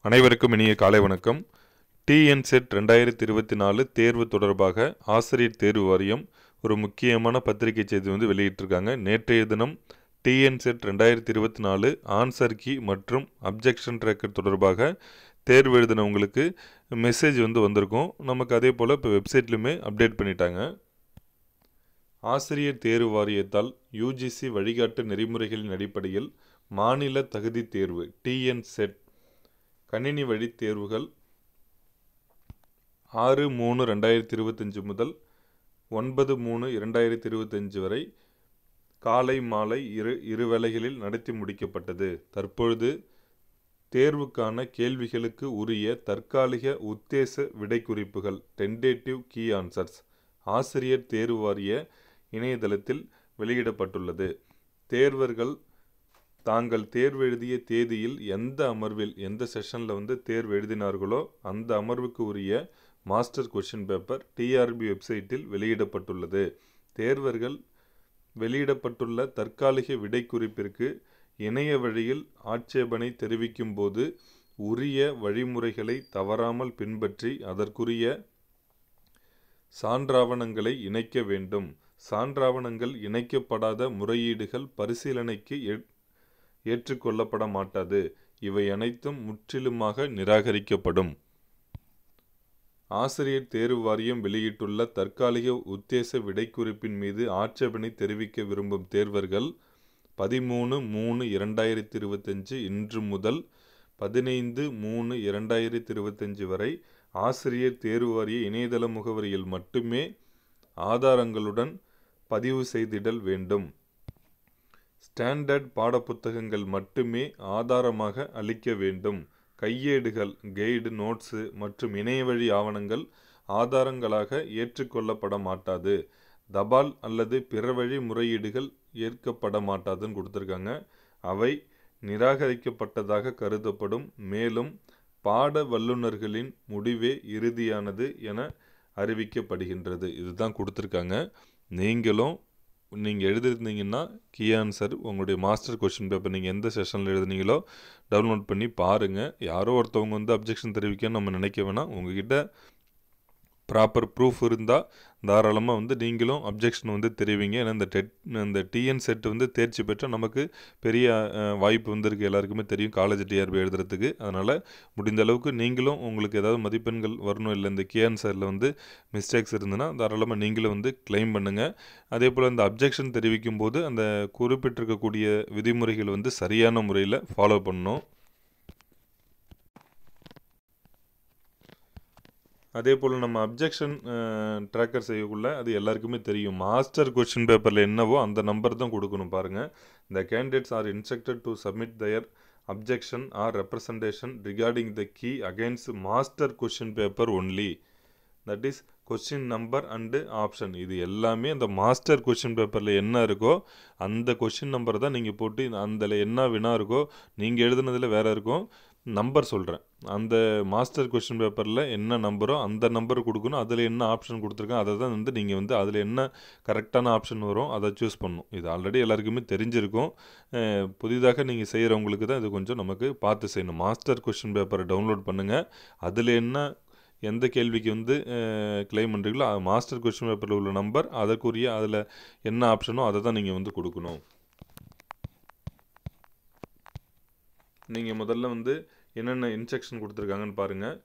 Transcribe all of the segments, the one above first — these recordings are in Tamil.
அனைவருக்கும் இனிய காலை வணக்கம். டிஎன்செட் 2024 தேர்வு தொடர்பாக ஆசிரியர் தேர்வு வாரியம் ஒரு முக்கியமான பத்திரிகை செய்தி வெளியிட்டிருக்காங்க. நேற்றைய தினம் டிஎன்செட் 2024 ஆன்சர் கீ மற்றும் அப்ஜெக்ஷன் ட்ராக்கர் தொடர்பாக தேர்வு எழுதினவங்களுக்கு மெசேஜ் வந்திருக்கும். நமக்கு அதே போல் இப்போ வெப்சைட்லையுமே அப்டேட் பண்ணிட்டாங்க. ஆசிரியர் தேர்வு வாரியத்தால் யுஜிசி வழிகாட்டு நெறிமுறைகளின் அடிப்படையில் மாநில தகுதி தேர்வு டிஎன்செட் கணினி வழி தேர்வுகள் 6/3/2025 முதல் 9/3/2025 வரை காலை மாலை இரு வேளைகளில் நடத்தி முடிக்கப்பட்டது. தற்பொழுது தேர்வுக்கான கேள்விகளுக்கு உரிய தற்காலிக உத்தேச விடைக்குறிப்புகள் டென்டேட்டிவ் கீ ஆன்சர்ஸ் ஆசிரியர் தேர்வு வாரிய இணையதளத்தில் வெளியிடப்பட்டுள்ளது. தேர்வர்கள் தாங்கள் தேர்வு எழுதிய தேதியில் எந்த அமர்வில் எந்த செஷனில் தேர்வு எழுதினார்களோ அந்த அமர்வுக்கு உரிய மாஸ்டர் கொஷின் பேப்பர் டிஆர்பி வெப்சைட்டில் வெளியிடப்பட்டுள்ளது. தேர்வர்கள் வெளியிடப்பட்டுள்ள தற்காலிக விடைக்குறிப்பிற்கு இணைய வழியில் ஆட்சேபனை தெரிவிக்கும் போது உரிய வழிமுறைகளை தவறாமல் பின்பற்றி அதற்குரிய சான்றாவணங்களை இணைக்க வேண்டும். சான்றாவணங்கள் இணைக்கப்படாத முறையீடுகள் பரிசீலனைக்கு ஏற்றுக்கொள்ளப்பட மாட்டாது. இவை அனைத்தும் முற்றிலுமாக நிராகரிக்கப்படும். ஆசிரியர் தேர்வு வாரியம் வெளியிட்டுள்ள தற்காலிக உத்தேச விடைக்குறிப்பின் மீது ஆட்சேபனை தெரிவிக்க விரும்பும் தேர்வர்கள் 13/3/2025 இன்று முதல் 15/3/2025 வரை ஆசிரியர் தேர்வு வாரிய இணையதள முகவரியில் மட்டுமே ஆதாரங்களுடன் பதிவு செய்திடல் வேண்டும். ஸ்டாண்டர்ட் பாடப்புத்தகங்கள் மட்டுமே ஆதாரமாக அளிக்க வேண்டும். கையேடுகள், கைடு, நோட்ஸு மற்றும் இணையவழி ஆவணங்கள் ஆதாரங்களாக ஏற்றுக்கொள்ளப்பட மாட்டாது. தபால் அல்லது பிற வழி முறையீடுகள் ஏற்கப்பட மாட்டாதுன்னு கொடுத்துருக்காங்க. அவை நிராகரிக்கப்பட்டதாக கருதப்படும். மேலும் பாட வல்லுநர்களின் முடிவே இறுதியானது என அறிவிக்கப்படுகின்றது. இதுதான் கொடுத்துருக்காங்க. நீங்கள் எழுதிருந்தீங்கன்னா கீ ஆன்சர் உங்களுடைய மாஸ்டர் கொஷின் பேப்பர் நீங்கள் எந்த செஷனில் எழுதுனீங்களோ டவுன்லோட் பண்ணி பாருங்கள். யாரோ ஒருத்தவங்க அப்ஜெக்ஷன் தெரிவிக்கன்னு நம்ம நினைக்க வேணாம். உங்ககிட்ட ப்ராப்பர் ப்ரூஃப் இருந்தால் தாராளமாக நீங்களும் அப்ஜெக்ஷன் தெரிவிங்க. ஏன்னா இந்த டிஎன் செட் தேர்ச்சி பெற்றால் நமக்கு பெரிய வாய்ப்பு இருக்குது. எல்லாருக்குமே தெரியும் காலேஜ் டிஆர்பி எழுதுறதுக்கு. அதனால் முடிந்த அளவுக்கு நீங்களும் உங்களுக்கு ஏதாவது மதிப்பெண்கள் வரணும், இல்லை இந்த கே ஆன்சரில் மிஸ்டேக்ஸ் இருந்ததுன்னா தாராளமாக நீங்களும் கிளைம் பண்ணுங்கள். அதே போல் இந்த அப்ஜெக்ஷன் தெரிவிக்கும் போது அந்த குறிப்பிட்டிருக்கக்கூடிய விதிமுறைகள் சரியான முறையில் ஃபாலோ பண்ணணும். அதே போல் நம்ம அப்ஜெக்ஷன் ட்ராக்கர் செய்யக்குள்ள அது எல்லாருக்குமே தெரியும். மாஸ்டர் கொஷின் பேப்பரில் என்னவோ அந்த நம்பர் தான் கொடுக்கணும். பாருங்கள், the candidates are instructed to submit their objection or representation regarding the key against master question paper only. That is question number and option. இது எல்லாமே அந்த மாஸ்டர் கொஷின் பேப்பரில் என்ன இருக்கோ அந்த கொஷின் நம்பர் தான் நீங்கள் போட்டு அதில் என்ன வினா இருக்கோ நீங்கள் எழுதுனதில் வேறு இருக்கும் நம்பர் சொல்கிறேன். அந்த மாஸ்டர் கொஷின் பேப்பரில் என்ன நம்பரோ அந்த நம்பர் கொடுக்கணும். அதில் என்ன ஆப்ஷன் கொடுத்துருக்கேன் அதை தான் நீங்கள் அதில் என்ன கரெக்டான ஆப்ஷன் வரும் அதை சூஸ் பண்ணணும். இது ஆல்ரெடி எல்லாருக்குமே தெரிஞ்சிருக்கும். புதிதாக நீங்கள் செய்கிறவங்களுக்கு தான் இது கொஞ்சம் நமக்கு பார்த்து செய்யணும். மாஸ்டர் கொஷின் பேப்பரை டவுன்லோட் பண்ணுங்கள். அதில் எந்த கேள்விக்கு கிளைம் பண்ணுறீங்களோ மாஸ்டர் கொஷின் பேப்பரில் உள்ள நம்பர் அதற்குரிய அதில் என்ன ஆப்ஷனோ அதை தான் நீங்கள் கொடுக்கணும். நீங்கள் முதல்ல என்னென்ன இன்ஸ்ட்ரக்ஷன் கொடுத்துருக்காங்கன்னு பாருங்கள்.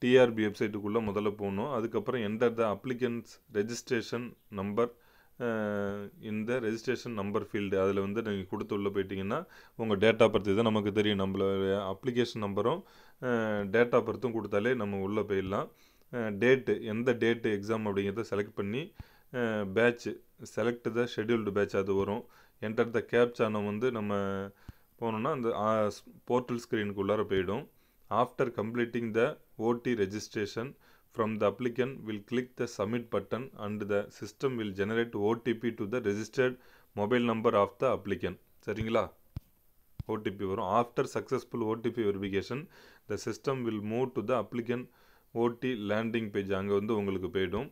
டிஆர்பி வெப்சைட்டுக்குள்ளே முதல்ல போகணும். அதுக்கப்புறம் என்டர் த அப்ளிகன்ஸ் ரெஜிஸ்ட்ரேஷன் நம்பர் இந்த ரெஜிஸ்ட்ரேஷன் நம்பர் ஃபீல்டு அதில் நீங்கள் கொடுத்து உள்ளே போயிட்டீங்கன்னா உங்கள் டேட்டா பர்த் தான் நமக்கு தெரியும். நம்மளோட அப்ளிகேஷன் நம்பரும் டேட்டா பர்த்தும் கொடுத்தாலே நம்ம உள்ளே போயிடலாம். டேட்டு எந்த டேட்டு எக்ஸாம் அப்படிங்கிறத செலக்ட் பண்ணி batch select the scheduled batch அது வரும். என்டர் த கேப்சா நம்ம போனோன்னா அந்த போர்ட்டல் ஸ்க்ரீனுக்குள்ளார போயிடும். After completing the OT registration from the applicant will click the submit button and the system will generate OTP to the registered mobile number of the applicant. சரிங்களா? ஓடிபி வரும். After successful OTP verification the system will move to the applicant OT landing page. அங்கே உங்களுக்கு போயிடும்.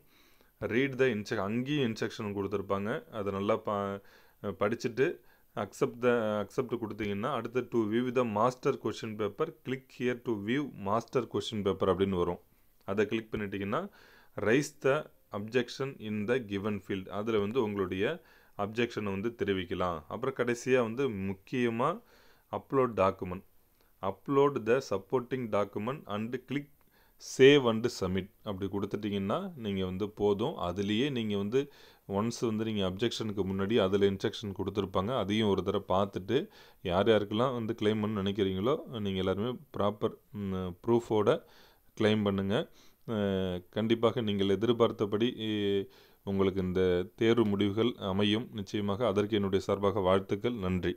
ரீட் த அங்கேயும் இன்ஸ்ட்ரக்ஷன் கொடுத்துருப்பாங்க. அதை நல்லா படிச்சுட்டு அக்செப்ட் கொடுத்தீங்கன்னா அடுத்து to view the master question paper click here to view master question paper அப்படின்னு வரும். அதை கிளிக் பண்ணிட்டீங்கன்னா raise the objection in the given field, அதில் வந்து உங்களுடைய அப்ஜெக்ஷனை வந்து தெரிவிக்கலாம். அப்புறம் கடைசியாக வந்து முக்கியமாக upload the supporting document and click save and submit அப்படி கொடுத்துட்டிங்கன்னா நீங்கள் வந்து போதும். அதுலேயே நீங்கள் வந்து ஒன்ஸ் வந்து நீங்கள் அப்ஜெக்ஷனுக்கு முன்னாடி அதில் இன்ஸ்ட்ரக்ஷன் கொடுத்துருப்பாங்க, அதையும் ஒரு தடவை பார்த்துட்டு யார் யாருக்கெல்லாம் வந்து கிளைம் பண்ண நினைக்கிறீங்களோ நீங்கள் எல்லாருமே ப்ராப்பர் ப்ரூஃபோட கிளைம் பண்ணுங்கள். கண்டிப்பாக நீங்கள் எதிர்பார்த்தபடி உங்களுக்கு இந்த தேர்வு முடிவுகள் அமையும். நிச்சயமாக அதற்கு என்னுடைய சார்பாக வாழ்த்துக்கள். நன்றி.